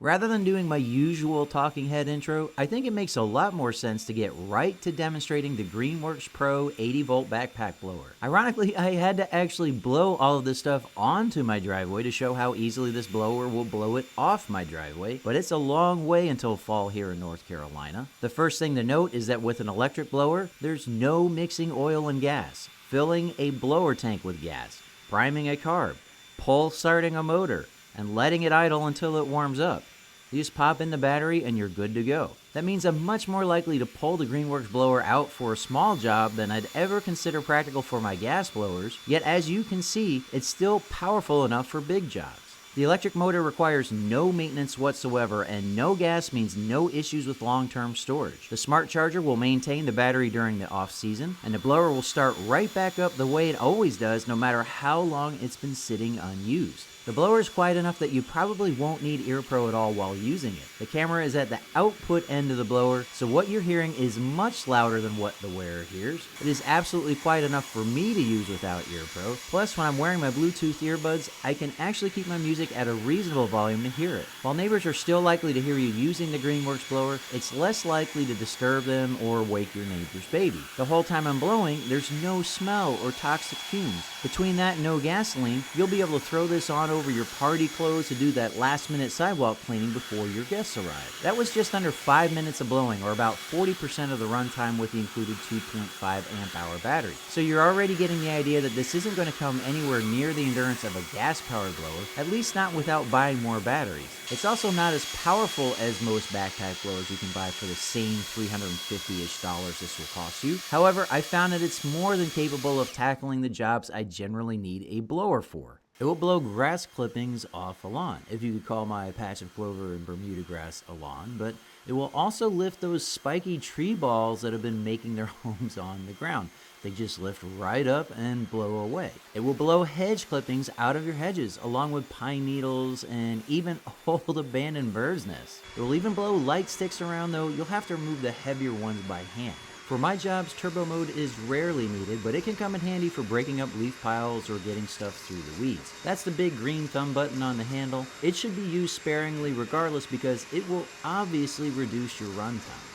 Rather than doing my usual talking head intro, I think it makes a lot more sense to get right to demonstrating the Greenworks Pro 80-volt backpack blower. Ironically, I had to actually blow all of this stuff onto my driveway to show how easily this blower will blow it off my driveway, but it's a long way until fall here in North Carolina. The first thing to note is that with an electric blower, there's no mixing oil and gas, filling a blower tank with gas, priming a carb, pull starting a motor, and letting it idle until it warms up. You just pop in the battery and you're good to go. That means I'm much more likely to pull the Greenworks blower out for a small job than I'd ever consider practical for my gas blowers, yet as you can see, it's still powerful enough for big jobs. The electric motor requires no maintenance whatsoever, and no gas means no issues with long-term storage. The smart charger will maintain the battery during the off-season, and the blower will start right back up the way it always does no matter how long it's been sitting unused. The blower is quiet enough that you probably won't need ear pro at all while using it. The camera is at the output end of the blower, so what you're hearing is much louder than what the wearer hears. It is absolutely quiet enough for me to use without ear pro. Plus, when I'm wearing my Bluetooth earbuds, I can actually keep my music at a reasonable volume to hear it. While neighbors are still likely to hear you using the Greenworks blower, it's less likely to disturb them or wake your neighbor's baby. The whole time I'm blowing, there's no smell or toxic fumes. Between that and no gasoline, you'll be able to throw this on over your party clothes to do that last-minute sidewalk cleaning before your guests arrive. That was just under 5 minutes of blowing, or about 40% of the runtime with the included 2.5 amp-hour battery. So you're already getting the idea that this isn't going to come anywhere near the endurance of a gas-powered blower, at least not without buying more batteries. It's also not as powerful as most backpack blowers you can buy for the same $350-ish this will cost you. However, I found that it's more than capable of tackling the jobs I generally need a blower for. It will blow grass clippings off a lawn, if you could call my patch of clover and Bermuda grass a lawn, but it will also lift those spiky tree balls that have been making their homes on the ground. They just lift right up and blow away. It will blow hedge clippings out of your hedges, along with pine needles and even old abandoned birds' nests. It will even blow light sticks around, though you'll have to remove the heavier ones by hand. For my jobs, turbo mode is rarely needed, but it can come in handy for breaking up leaf piles or getting stuff through the weeds. That's the big green thumb button on the handle. It should be used sparingly regardless because it will obviously reduce your runtime.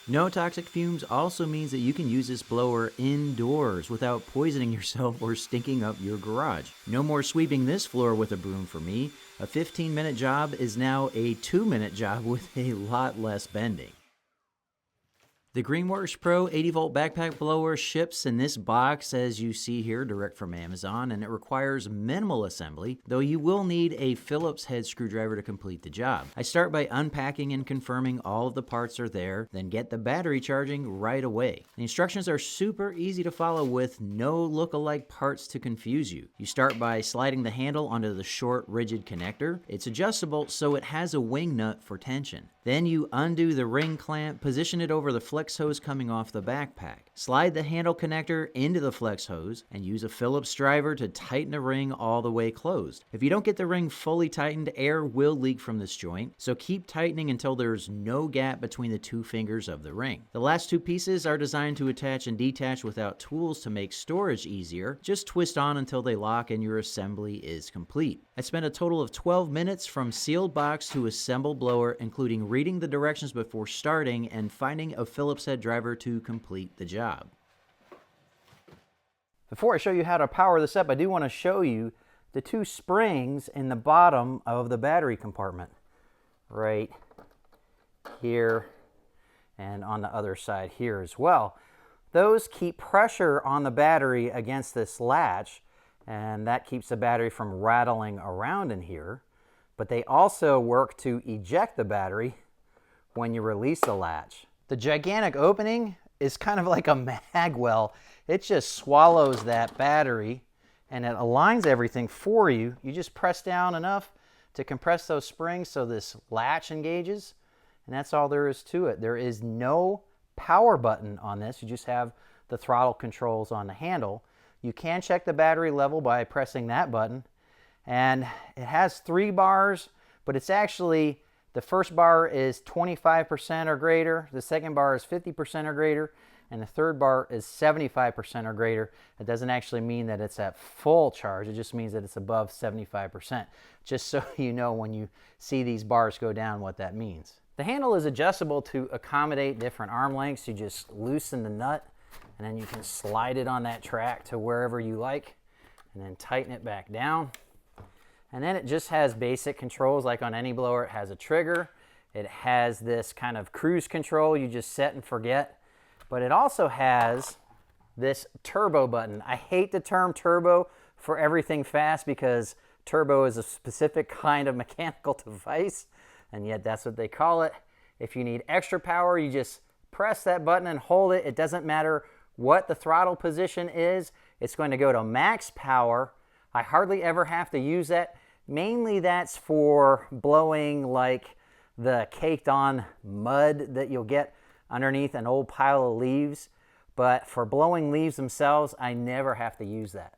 No toxic fumes also means that you can use this blower indoors without poisoning yourself or stinking up your garage. No more sweeping this floor with a broom for me. A 15-minute job is now a 2-minute job with a lot less bending. The Greenworks Pro 80-volt backpack blower ships in this box, as you see here, direct from Amazon, and it requires minimal assembly, though you will need a Phillips head screwdriver to complete the job. I start by unpacking and confirming all of the parts are there, then get the battery charging right away. The instructions are super easy to follow with no look-alike parts to confuse you. You start by sliding the handle onto the short, rigid connector. It's adjustable, so it has a wing nut for tension. Then you undo the ring clamp, position it over the flex hose coming off the backpack. Slide the handle connector into the flex hose and use a Phillips driver to tighten the ring all the way closed. If you don't get the ring fully tightened, air will leak from this joint, so keep tightening until there's no gap between the two fingers of the ring. The last two pieces are designed to attach and detach without tools to make storage easier. Just twist on until they lock and your assembly is complete. I spent a total of 12 minutes from sealed box to assemble blower, including reading the directions before starting and finding a Phillips head driver to complete the job. Before I show you how to power this up, I do want to show you the two springs in the bottom of the battery compartment. Right here and on the other side here as well. Those keep pressure on the battery against this latch, and that keeps the battery from rattling around in here. But they also work to eject the battery when you release the latch. The gigantic opening is kind of like a mag well. It just swallows that battery and it aligns everything for you. You just press down enough to compress those springs so this latch engages, and that's all there is to it. There is no power button on this. You just have the throttle controls on the handle. You can check the battery level by pressing that button, and it has 3 bars, but it's actually, the first bar is 25% or greater, the second bar is 50% or greater, and the third bar is 75% or greater. It doesn't actually mean that it's at full charge. It just means that it's above 75%. Just so you know when you see these bars go down what that means. The handle is adjustable to accommodate different arm lengths. You just loosen the nut and then you can slide it on that track to wherever you like and then tighten it back down. And then it just has basic controls like on any blower. It has a trigger. It has this kind of cruise control you just set and forget. But it also has this turbo button. I hate the term turbo for everything fast because turbo is a specific kind of mechanical device, and yet that's what they call it. If you need extra power, you just press that button and hold it. It doesn't matter what the throttle position is. It's going to go to max power. I hardly ever have to use that. Mainly that's for blowing like the caked on mud that you'll get underneath an old pile of leaves. But for blowing leaves themselves, I never have to use that.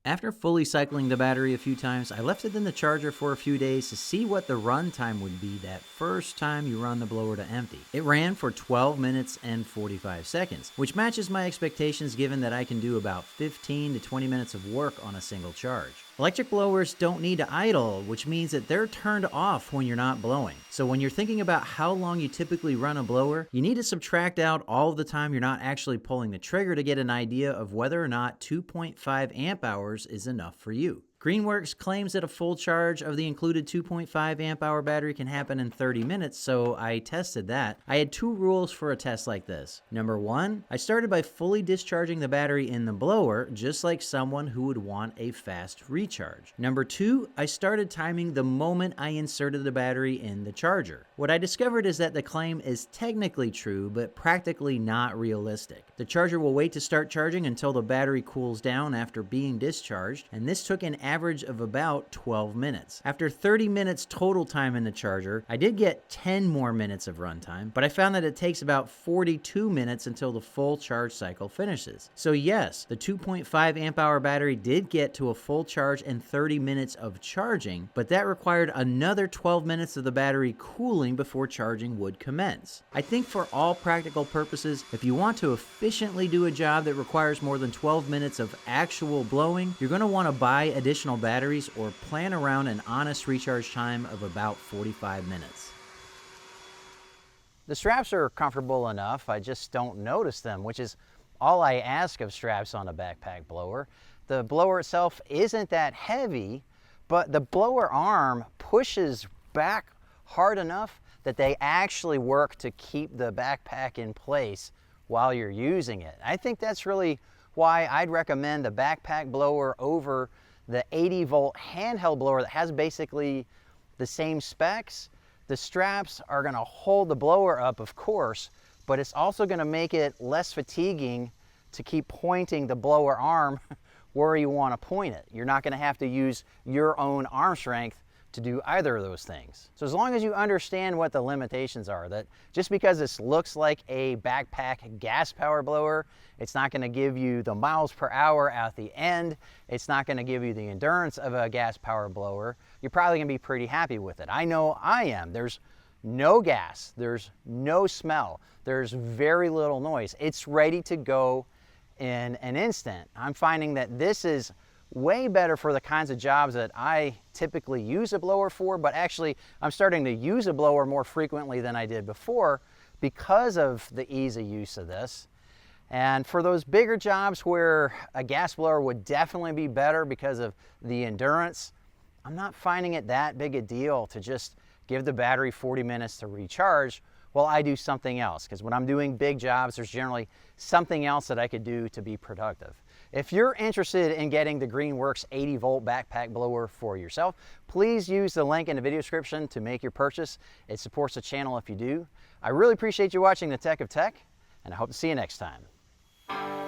After fully cycling the battery a few times, I left it in the charger for a few days to see what the run time would be that first time you run the blower to empty. It ran for 12 minutes and 45 seconds, which matches my expectations given that I can do about 15 to 20 minutes of work on a single charge. Electric blowers don't need to idle, which means that they're turned off when you're not blowing. So when you're thinking about how long you typically run a blower, you need to subtract out all of the time you're not actually pulling the trigger to get an idea of whether or not 2.5 amp hours is enough for you. Greenworks claims that a full charge of the included 2.5 amp hour battery can happen in 30 minutes, so I tested that. I had two rules for a test like this. Number one, I started by fully discharging the battery in the blower, just like someone who would want a fast recharge. Number two, I started timing the moment I inserted the battery in the charger. What I discovered is that the claim is technically true, but practically not realistic. The charger will wait to start charging until the battery cools down after being discharged, and this took an average of about 12 minutes. After 30 minutes total time in the charger, I did get 10 more minutes of runtime, but I found that it takes about 42 minutes until the full charge cycle finishes. So yes, the 2.5 amp hour battery did get to a full charge and 30 minutes of charging, but that required another 12 minutes of the battery cooling before charging would commence. I think for all practical purposes, if you want to efficiently do a job that requires more than 12 minutes of actual blowing, you're going to want to buy additional batteries or plan around an honest recharge time of about 45 minutes. The straps are comfortable enough, I just don't notice them, which is all I ask of straps on a backpack blower. The blower itself isn't that heavy, but the blower arm pushes back hard enough that they actually work to keep the backpack in place while you're using it. I think that's really why I'd recommend the backpack blower over the 80-volt handheld blower that has basically the same specs. The straps are going to hold the blower up, of course, but it's also going to make it less fatiguing to keep pointing the blower arm where you want to point it. You're not going to have to use your own arm strength to do either of those things. So as long as you understand what the limitations are, that just because this looks like a backpack gas power blower, it's not going to give you the miles per hour at the end. It's not going to give you the endurance of a gas power blower. You're probably going to be pretty happy with it. I know I am. There's no gas, there's no smell, there's very little noise. It's ready to go in an instant. I'm finding that this is way better for the kinds of jobs that I typically use a blower for, but actually I'm starting to use a blower more frequently than I did before because of the ease of use of this. And for those bigger jobs where a gas blower would definitely be better because of the endurance, I'm not finding it that big a deal to just give the battery 40 minutes to recharge while I do something else. Because when I'm doing big jobs, there's generally something else that I could do to be productive. If you're interested in getting the Greenworks 80-volt backpack blower for yourself, please use the link in the video description to make your purchase. It supports the channel if you do. I really appreciate you watching The Tech of Tech, and I hope to see you next time.